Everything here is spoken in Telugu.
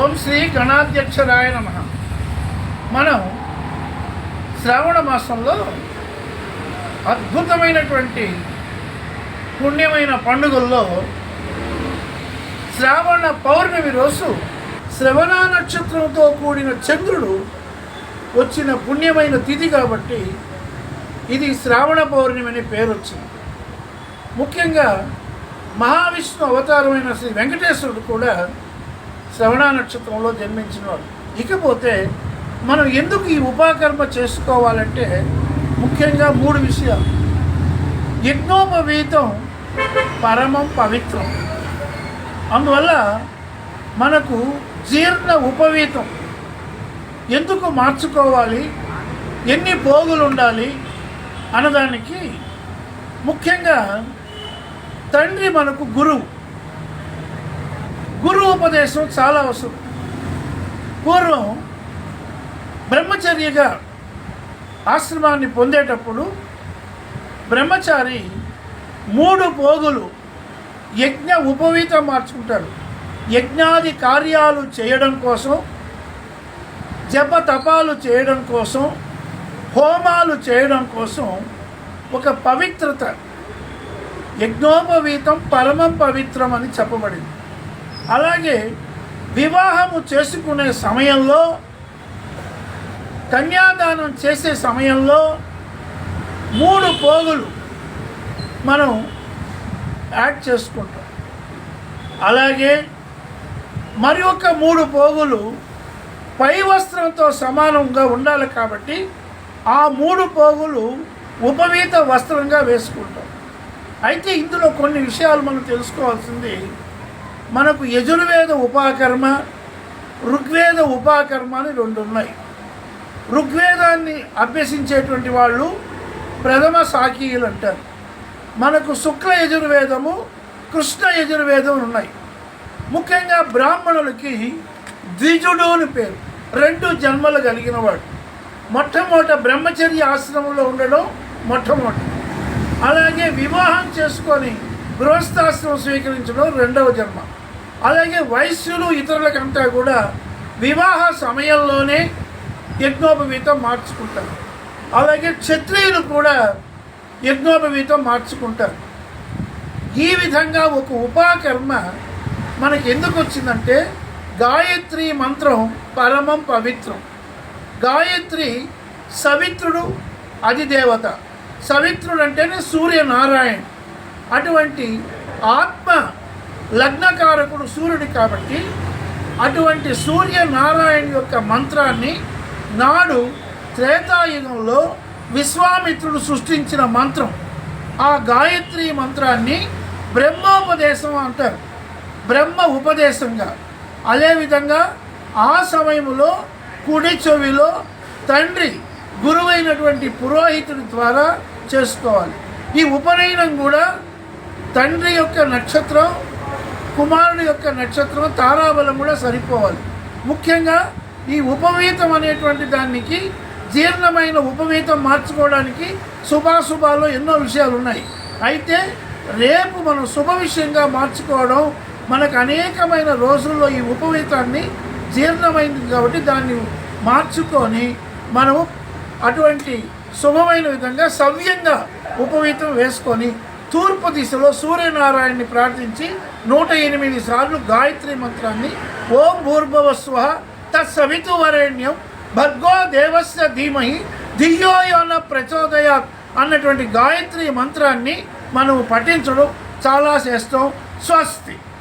ఓం శ్రీ గణాధ్యక్షరాయ నమః. మనం శ్రావణ మాసంలో అద్భుతమైనటువంటి పుణ్యమైన పండుగల్లో శ్రావణ పౌర్ణమి రోజు శ్రవణ నక్షత్రంతో కూడిన చంద్రుడు వచ్చిన పుణ్యమైన తిథి కాబట్టి ఇది శ్రావణ పౌర్ణమి అనే పేరు వచ్చింది. ముఖ్యంగా మహావిష్ణు అవతారమైన శ్రీ వెంకటేశ్వరుడు కూడా శ్రవణ నక్షత్రంలో జన్మించినవాడు. ఇకపోతే మనం ఎందుకు ఈ ఉపాకర్మ చేసుకోవాలంటే ముఖ్యంగా 3 విషయాలు. యజ్ఞోపవీతం పరమం పవిత్రం. అందువల్ల మనకు జీర్ణ ఉపవీతం ఎందుకు మార్చుకోవాలి, ఎన్ని పోగులు ఉండాలి అన్నదానికి ముఖ్యంగా తండ్రి మనకు గురువు ఉపదేశం చాలా అవసరం. పూర్వం బ్రహ్మచర్యగా ఆశ్రమాన్ని పొందేటప్పుడు బ్రహ్మచారి 3 పోగులు యజ్ఞ ఉపవీతం మార్చుకుంటాడు. యజ్ఞాది కార్యాలు చేయడం కోసం, జప తపాలు చేయడం కోసం, హోమాలు చేయడం కోసం ఒక పవిత్రత, యజ్ఞోపవీతం పరమం పవిత్రం అని చెప్పబడింది. అలాగే వివాహము చేసుకునే సమయంలో, కన్యాదానం చేసే సమయంలో 3 పోగులు మనం యాడ్ చేసుకుంటాం. అలాగే మరి ఒక 3 పోగులు పై వస్త్రంతో సమానంగా ఉండాలి కాబట్టి ఆ 3 పోగులు ఉపవీత వస్త్రంగా వేసుకుంటాం. అయితే ఇందులో కొన్ని విషయాలు మనం తెలుసుకోవాల్సింది. మనకు యజుర్వేద ఉపాకర్మ, ఋగ్వేద ఉపాకర్మ అని 2 ఉన్నాయి. ఋగ్వేదాన్ని అభ్యసించేటువంటి వాళ్ళు ప్రథమ శాఖీయులు అంటారు. మనకు శుక్ల యజుర్వేదము, కృష్ణ యజుర్వేదం ఉన్నాయి. ముఖ్యంగా బ్రాహ్మణులకి ద్విజుడు అని పేరు, 2 జన్మలు కలిగిన వాడు. మొట్టమొదట బ్రహ్మచర్య ఆశ్రమంలో ఉండడం మొట్టమొదటి. అలాగే వివాహం చేసుకొని గృహస్థాశ్రమం స్వీకరించడం 2వ జన్మ. అలాగే వైశ్యులు ఇతరులకంతా కూడా వివాహ సమయంలోనే యజ్ఞోపవీతం మార్చుకుంటారు. అలాగే క్షత్రియులు కూడా యజ్ఞోపవీతం మార్చుకుంటారు. ఈ విధంగా ఒక ఉపాకర్మ మనకి ఎందుకు వచ్చిందంటే, గాయత్రి మంత్రం పరమం పవిత్రం. గాయత్రి సవిత్రుడు అధిదేవత. సవిత్రుడు అంటేనే సూర్యనారాయణ. అటువంటి ఆత్మ లగ్నకారకుడు సూర్యుడు కాబట్టి అటువంటి సూర్యనారాయణ యొక్క మంత్రాన్ని నాడు త్రేతాయుగంలో విశ్వామిత్రుడు సృష్టించిన మంత్రం, ఆ గాయత్రి మంత్రాన్ని బ్రహ్మోపదేశం అంటారు, బ్రహ్మ ఉపదేశంగా. అదేవిధంగా ఆ సమయంలో కుడి చెవిలో తండ్రి గురువైనటువంటి పురోహితుడి ద్వారా చేసుకోవాలి. ఈ ఉపనయనం కూడా తండ్రి యొక్క నక్షత్రం, కుమారుడి యొక్క నక్షత్రం, తారాబలం కూడా సరిపోవాలి. ముఖ్యంగా ఈ ఉపవీతం అనేటువంటి దానికి, జీర్ణమైన ఉపవీతం మార్చుకోవడానికి శుభాశుభాల్లో ఎన్నో విషయాలు ఉన్నాయి. అయితే రేపు మనం శుభ విషయంగా మార్చుకోవడం, మనకు అనేకమైన రోజుల్లో ఈ ఉపవీతాన్ని జీర్ణమైంది కాబట్టి దాన్ని మార్చుకొని మనము అటువంటి శుభమైన విధంగా సవ్యంగా ఉపవీతం వేసుకొని తూర్పు దిశలో సూర్యనారాయణని ప్రార్థించి 108 సార్లు గాయత్రి మంత్రాన్ని ఓం భూర్భువస్వః తత్సవితుర్వరేణ్యం భర్గో దేవస్య ధీమహి ధియో యో నః ప్రచోదయాత్ అన్నటువంటి గాయత్రి మంత్రాన్ని మనం పఠించడం చాలా శ్రేష్టం. స్వస్తి.